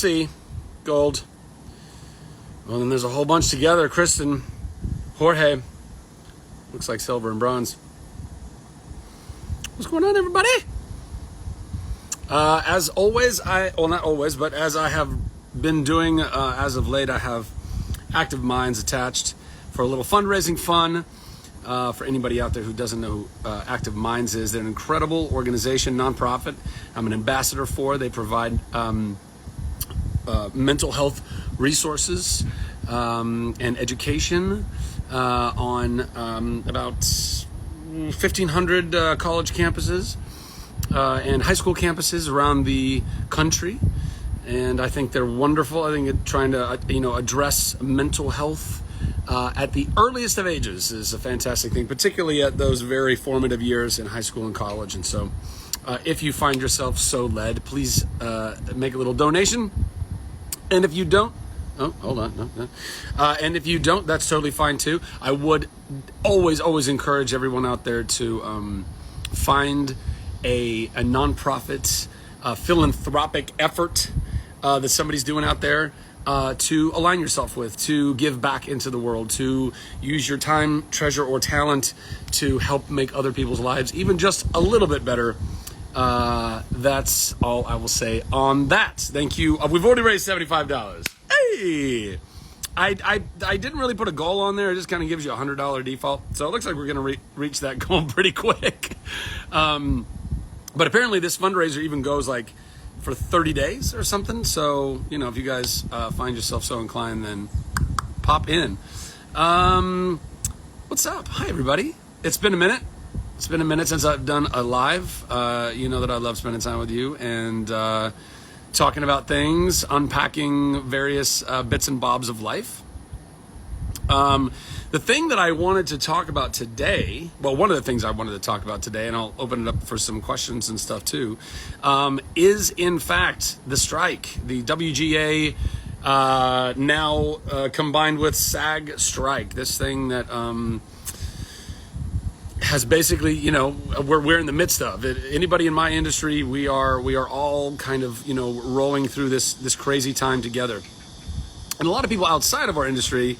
See, gold. Well, then there's a whole bunch together. Kristen, Jorge. Looks like silver and bronze. What's going on, everybody? As always, not always, but as I have been doing as of late, I have Active Minds attached for a little fundraising fun. For anybody out there who doesn't know who Active Minds is, they're an incredible organization, nonprofit. I'm an ambassador for. They provide mental health resources and education on about 1,500 college campuses and high school campuses around the country. And I think they're wonderful. I think trying to address mental health at the earliest of ages is a fantastic thing, particularly at those very formative years in high school and college. And so if you find yourself so led, please make a little donation. And if you don't, and if you don't, that's totally fine too. I would always encourage everyone out there to find a nonprofit philanthropic effort that somebody's doing out there to align yourself with, to give back into the world, to use your time, treasure, or talent to help make other people's lives even just a little bit better. That's all I will say on that. Thank you. We've already raised $75. Hey, I didn't really put a goal on there. It just kind of gives you a $100 default. So it looks like we're going to reach that goal pretty quick. But apparently this fundraiser even goes like for 30 days or something. So, if you guys find yourself so inclined, then pop in. What's up? Hi, everybody. It's been a minute. It's been a minute since I've done a live. You know that I love spending time with you and talking about things, unpacking various bits and bobs of life. The thing that I wanted to talk about today, one of the things I wanted to talk about today, and I'll open it up for some questions and stuff too, is in fact the strike, the WGA now combined with SAG strike. This thing that has basically, we're in the midst of it. Anybody in my industry, we are all kind of, rolling through this crazy time together. And a lot of people outside of our industry,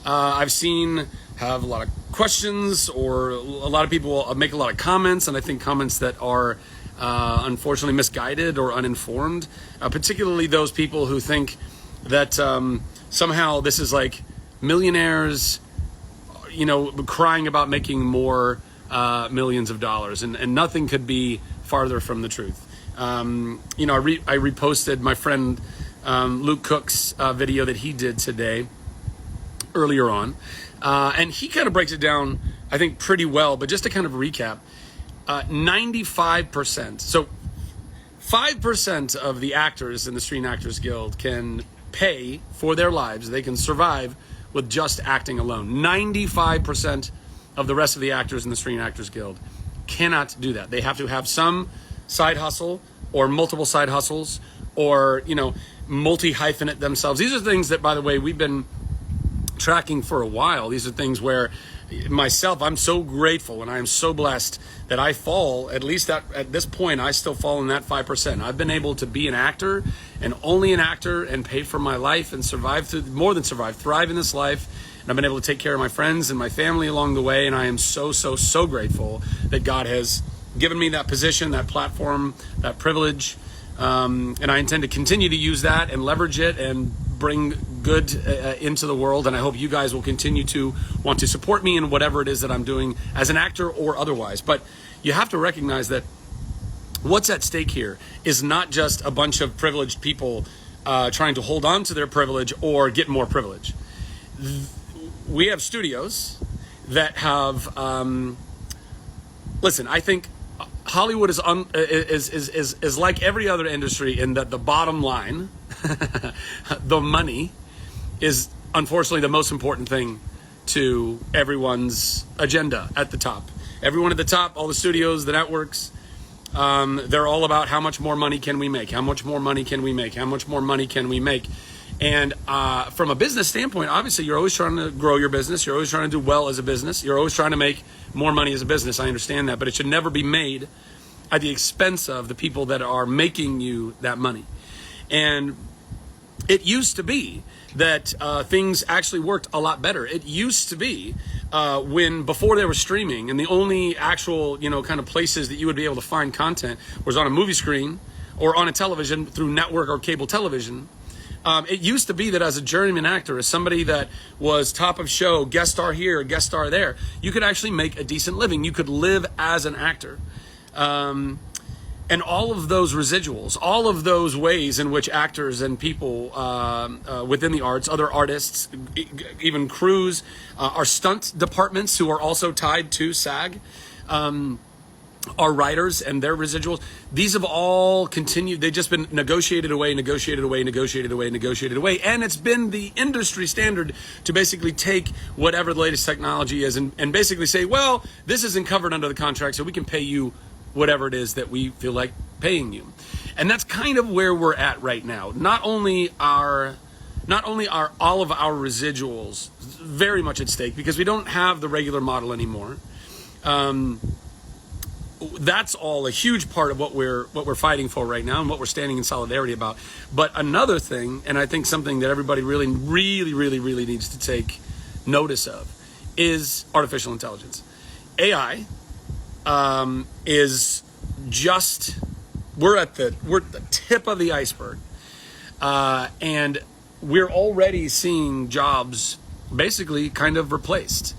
I've seen have a lot of questions, or a lot of people make a lot of comments, and I think comments that are unfortunately misguided or uninformed, particularly those people who think that somehow this is like millionaires, crying about making more millions of dollars, and nothing could be farther from the truth. I reposted my friend Luke Cook's video that he did today, earlier on, and he kind of breaks it down, I think, pretty well. But just to kind of recap, 95%, so 5% of the actors in the Screen Actors Guild can pay for their lives. They can survive with just acting alone. 95% of the rest of the actors in the Screen Actors Guild cannot do that. They have to have some side hustle or multiple side hustles, or multi-hyphenate themselves. These are things that, by the way, we've been tracking for a while. These are things where myself, I'm so grateful and I am so blessed that I fall, at least at this point, I still fall in that 5%. I've been able to be an actor, and only an actor, and pay for my life and thrive in this life. And I've been able to take care of my friends and my family along the way. And I am so grateful that God has given me that position, that platform, that privilege. And I intend to continue to use that and leverage it and bring good into the world. And I hope you guys will continue to want to support me in whatever it is that I'm doing as an actor or otherwise. But you have to recognize that what's at stake here is not just a bunch of privileged people trying to hold on to their privilege or get more privilege. We have studios that have, listen, I think Hollywood is like every other industry in that the bottom line, the money, is unfortunately the most important thing to everyone's agenda at the top. Everyone at the top, all the studios, the networks, they're all about how much more money can we make? How much more money can we make? How much more money can we make? And from a business standpoint, obviously, you're always trying to grow your business. You're always trying to do well as a business. You're always trying to make more money as a business. I understand that, but it should never be made at the expense of the people that are making you that money. And It used to be that things actually worked a lot better. It used to be before they were streaming, and the only actual, kind of places that you would be able to find content was on a movie screen or on a television through network or cable television. It used to be that as a journeyman actor, as somebody that was top of show, guest star here, guest star there, you could actually make a decent living. You could live as an actor. And all of those residuals, all of those ways in which actors and people within the arts, other artists, even crews, our stunt departments who are also tied to SAG, our writers and their residuals, these have all continued. They've just been negotiated away. And it's been the industry standard to basically take whatever the latest technology is and basically say, well, this isn't covered under the contract, so we can pay you whatever it is that we feel like paying you. And that's kind of where we're at right now. Not only are all of our residuals very much at stake because we don't have the regular model anymore. That's all a huge part of what we're fighting for right now and what we're standing in solidarity about. But another thing, and I think something that everybody really needs to take notice of, is artificial intelligence. AI is just, we're at the tip of the iceberg, and we're already seeing jobs basically kind of replaced.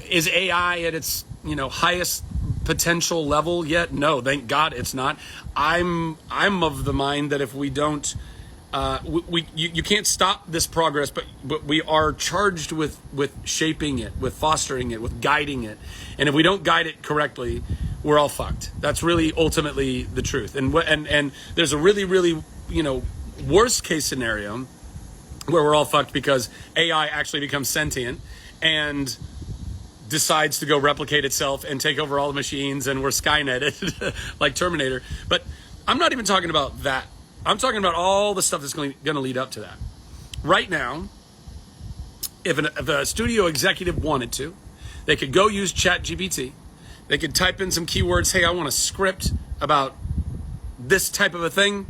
Is AI at its highest potential level yet? No, thank God it's not. I'm of the mind that if we don't, you can't stop this progress, but we are charged with shaping it, with fostering it, with guiding it. And if we don't guide it correctly, we're all fucked. That's really ultimately the truth. And there's a really worst case scenario where we're all fucked because AI actually becomes sentient and decides to go replicate itself and take over all the machines, and we're Skyneted like Terminator. But I'm not even talking about that. I'm talking about all the stuff that's going to lead up to that. Right now, if a studio executive wanted to, they could go use ChatGPT. They could type in some keywords. Hey, I want a script about this type of a thing.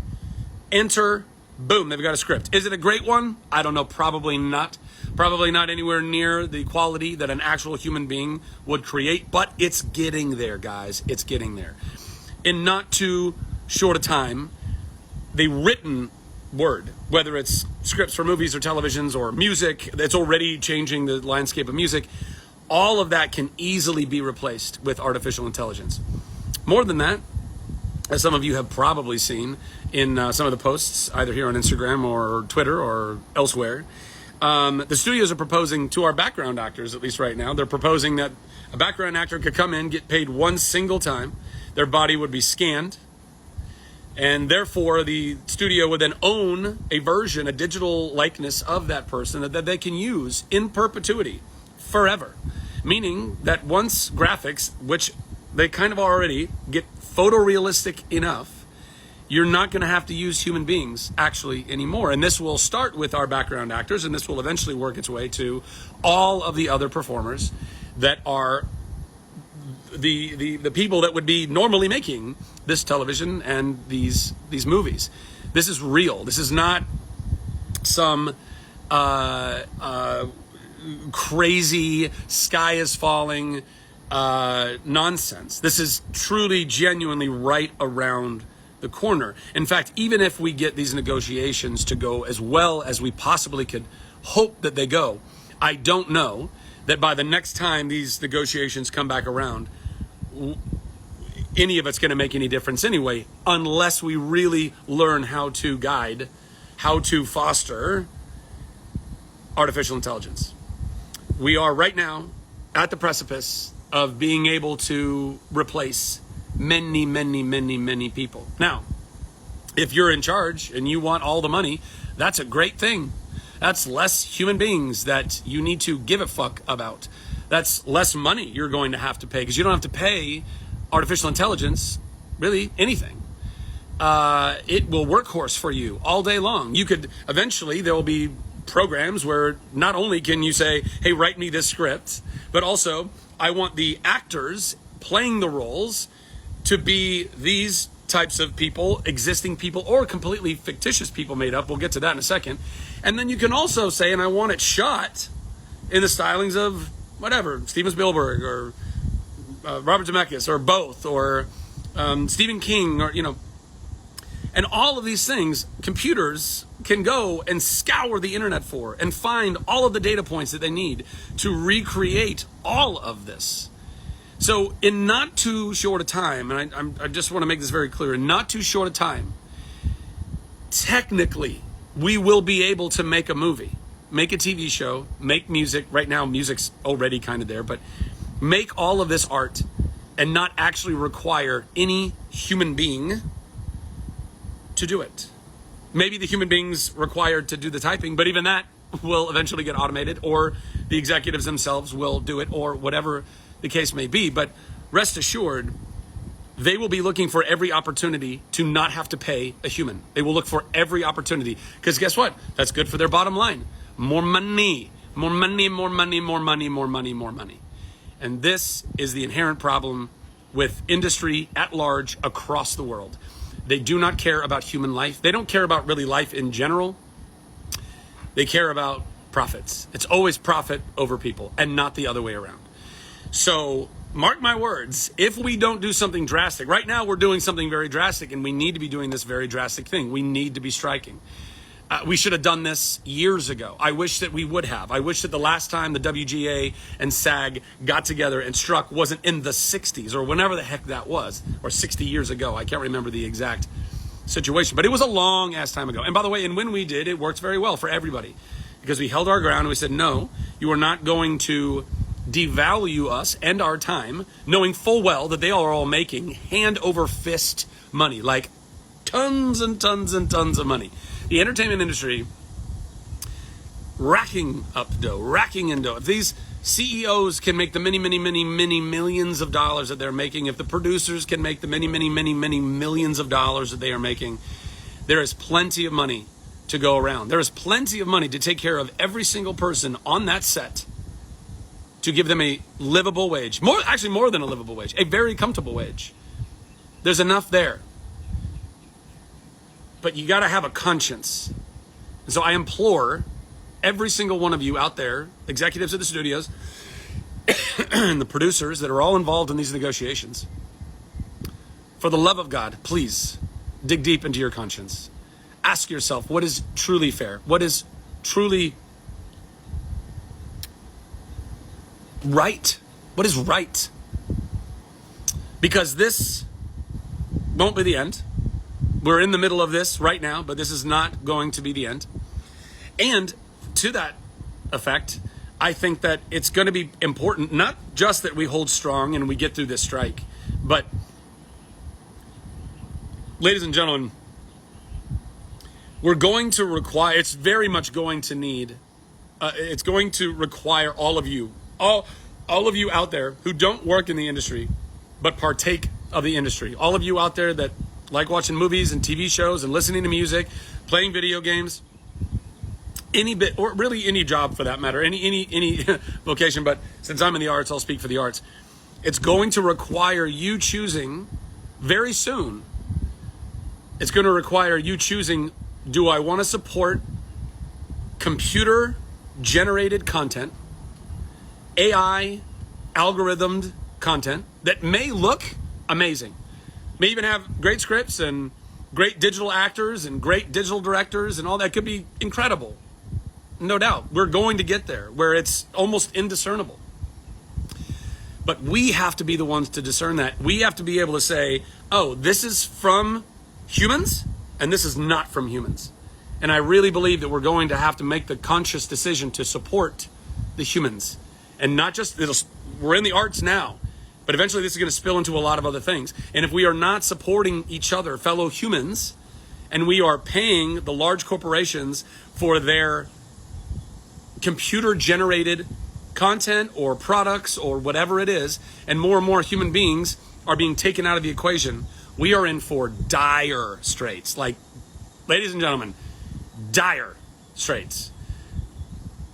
Enter. Boom, they've got a script. Is it a great one? I don't know. Probably not. Probably not anywhere near the quality that an actual human being would create, but it's getting there, guys. It's getting there. In not too short a time, the written word, whether it's scripts for movies or televisions or music, it's already changing the landscape of music. All of that can easily be replaced with artificial intelligence. More than that, as some of you have probably seen in some of the posts, either here on Instagram or Twitter or elsewhere, the studios are proposing to our background actors, at least right now, they're proposing that a background actor could come in, get paid one single time, their body would be scanned, and therefore the studio would then own a version, a digital likeness of that person that they can use in perpetuity, forever. Meaning that once graphics, which they kind of already get photorealistic enough, you're not going to have to use human beings actually anymore. And this will start with our background actors, and this will eventually work its way to all of the other performers that are the people that would be normally making this television and these movies. This is real. This is not some crazy sky is falling nonsense. This is truly, genuinely right around the corner. In fact, even if we get these negotiations to go as well as we possibly could hope that they go, I don't know that by the next time these negotiations come back around, any of it's going to make any difference anyway, unless we really learn how to guide, how to foster artificial intelligence. We are right now at the precipice of being able to replace many people. Now, if you're in charge and you want all the money, that's a great thing. That's less human beings that you need to give a fuck about. That's less money you're going to have to pay, because you don't have to pay artificial intelligence really anything. It will workhorse for you all day long. You could eventually, there will be programs where not only can you say, hey, write me this script, but also I want the actors playing the roles to be these types of people, existing people, or completely fictitious people made up. We'll get to that in a second. And then you can also say, and I want it shot in the stylings of whatever, Steven Spielberg or Robert Zemeckis or both, or Stephen King, or, and all of these things, computers can go and scour the internet for and find all of the data points that they need to recreate all of this. So in not too short a time, and I just want to make this very clear, in not too short a time, technically, we will be able to make a movie, make a TV show, make music. Right now, music's already kind of there, but make all of this art and not actually require any human being to do it. Maybe the human beings required to do the typing, but even that will eventually get automated, or the executives themselves will do it, or whatever the case may be. But rest assured, they will be looking for every opportunity to not have to pay a human. They will look for every opportunity, because guess what? That's good for their bottom line. More money, more money, more money, more money, more money, more money. And this is the inherent problem with industry at large across the world. They do not care about human life. They don't care about really life in general. They care about profits. It's always profit over people and not the other way around. So mark my words, if we don't do something drastic, right now we're doing something very drastic, and we need to be doing this very drastic thing. We need to be striking. We should have done this years ago. I wish that we would have. I wish that the last time the WGA and SAG got together and struck wasn't in the 60s or whenever the heck that was, or 60 years ago. I can't remember the exact situation, but it was a long ass time ago. And by the way, and when we did, it worked very well for everybody, because we held our ground and we said, no, you are not going to devalue us and our time, knowing full well that they are all making hand over fist money, like tons and tons and tons of money. The entertainment industry racking up dough, racking in dough. If these CEOs can make the many, many, many, many millions of dollars that they're making, if the producers can make the many, many, many, many millions of dollars that they are making, there is plenty of money to go around. There is plenty of money to take care of every single person on that set, to give them a livable wage. More than a livable wage, a very comfortable wage. There's enough there. But you got to have a conscience. And so I implore every single one of you out there, executives of the studios, and the producers that are all involved in these negotiations, for the love of God, please dig deep into your conscience. Ask yourself, what is truly fair? What is truly right? What is right? Because this won't be the end. We're in the middle of this right now, but this is not going to be the end. And to that effect, I think that it's going to be important, not just that we hold strong and we get through this strike, but, ladies and gentlemen, we're going to require, it's very much going to need, it's going to require all of you out there who don't work in the industry, but partake of the industry. All of you out there that like watching movies and TV shows and listening to music, playing video games, any bit, or really any job for that matter, any vocation, but since I'm in the arts, I'll speak for the arts. It's going to require you choosing very soon. It's going to require you choosing, do I want to support computer generated content, AI algorithmed content that may look amazing, may even have great scripts and great digital actors and great digital directors and all that, could be incredible. No doubt. We're going to get there where it's almost indiscernible. But we have to be the ones to discern that. We have to be able to say, oh, this is from humans and this is not from humans. And I really believe that we're going to have to make the conscious decision to support the humans. And not just, we're in the arts now, but eventually this is going to spill into a lot of other things. And if we are not supporting each other, fellow humans, and we are paying the large corporations for their computer-generated content or products or whatever it is, and more human beings are being taken out of the equation, we are in for dire straits. Like, ladies and gentlemen, dire straits.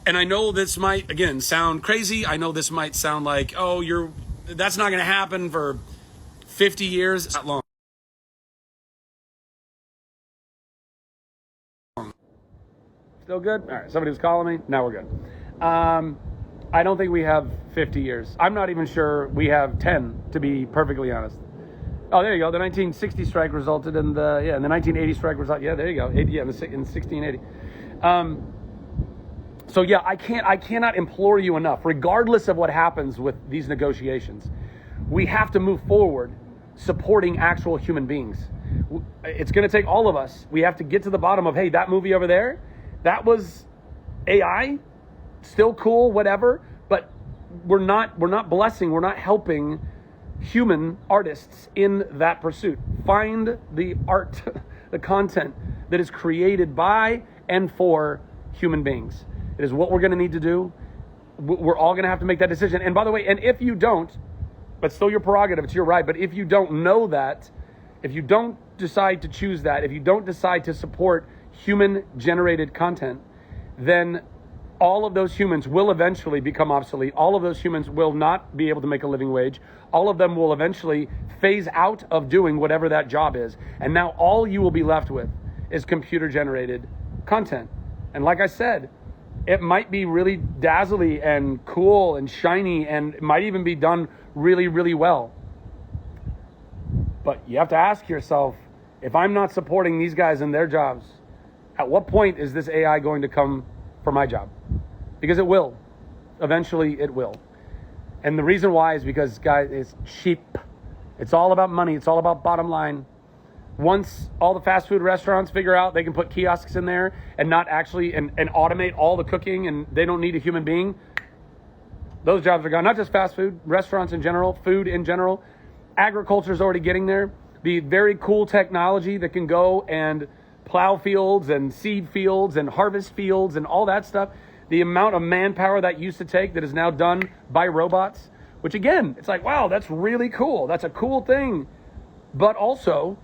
And I know this might, again, sound crazy. I know this might sound like, oh, that's not going to happen for 50 years. It's not long. Still good? All right, somebody was calling me. Now we're good. I don't think we have 50 years. I'm not even sure we have 10, to be perfectly honest. Oh, there you go. The 1960 strike resulted in the, and the 1980 strike resulted, there you go. In 1680. So yeah, I cannot implore you enough, regardless of what happens with these negotiations. We have to move forward supporting actual human beings. It's going to take all of us. We have to get to the bottom of, hey, that movie over there, that was AI, still cool, whatever, but we're not blessing, we're not helping human artists in that pursuit. Find the art, the content that is created by and for human beings. It is what we're going to need to do. We're all going to have to make that decision. And by the way, and if you don't, but still your prerogative, it's your right, but if you don't know that, if you don't decide to choose that, if you don't decide to support human-generated content, then all of those humans will eventually become obsolete. All of those humans will not be able to make a living wage. All of them will eventually phase out of doing whatever that job is. And now all you will be left with is computer-generated content. And like I said, it might be really dazzly and cool and shiny, and it might even be done really, really well. But you have to ask yourself, if I'm not supporting these guys in their jobs, at what point is this AI going to come for my job? Because it will. Eventually it will. And the reason why is because, guys, it's cheap. It's all about money. It's all about bottom line. Once all the fast food restaurants figure out they can put kiosks in there and not actually and automate all the cooking, and they don't need a human being, those jobs are gone. Not just fast food, restaurants in general, food in general. Agriculture is already getting there. The very cool technology that can go and plow fields and seed fields and harvest fields and all that stuff. The amount of manpower that used to take that is now done by robots, which again, it's like, wow, that's really cool. That's a cool thing. But also,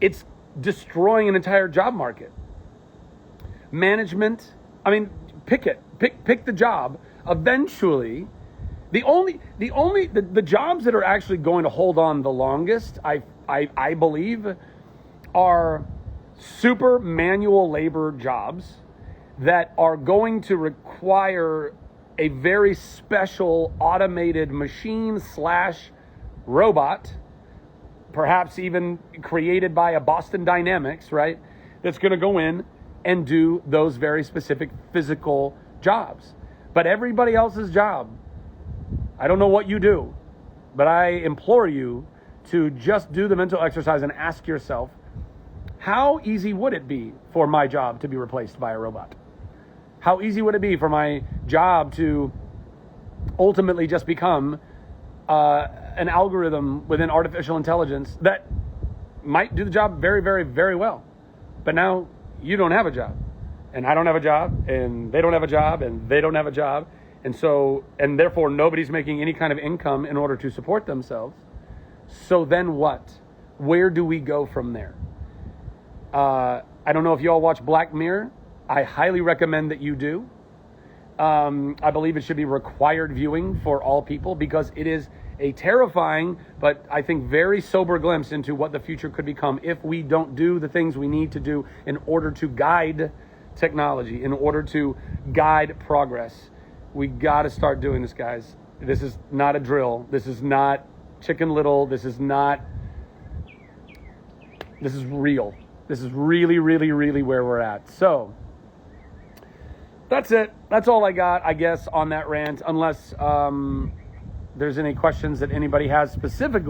it's destroying an entire job market. Management, I mean, pick the job. Eventually, the jobs that are actually going to hold on the longest, I believe, are super manual labor jobs that are going to require a very special automated machine / robot, perhaps even created by a Boston Dynamics, right? That's going to go in and do those very specific physical jobs. But everybody else's job, I don't know what you do, but I implore you to just do the mental exercise and ask yourself, how easy would it be for my job to be replaced by a robot? How easy would it be for my job to ultimately just become an algorithm within artificial intelligence that might do the job very, very, very well? But now you don't have a job, and I don't have a job, and they don't have a job, and they don't have a job. And therefore nobody's making any kind of income in order to support themselves. So then what? Where do we go from there? I don't know if you all watch Black Mirror. I highly recommend that you do. I believe it should be required viewing for all people, because it is a terrifying, but I think very sober glimpse into what the future could become if we don't do the things we need to do in order to guide technology, in order to guide progress. We got to start doing this, guys. This is not a drill. This is not Chicken Little. This is real. This is really, really, really where we're at. So that's it. That's all I got, I guess, on that rant, unless there's any questions that anybody has specifically.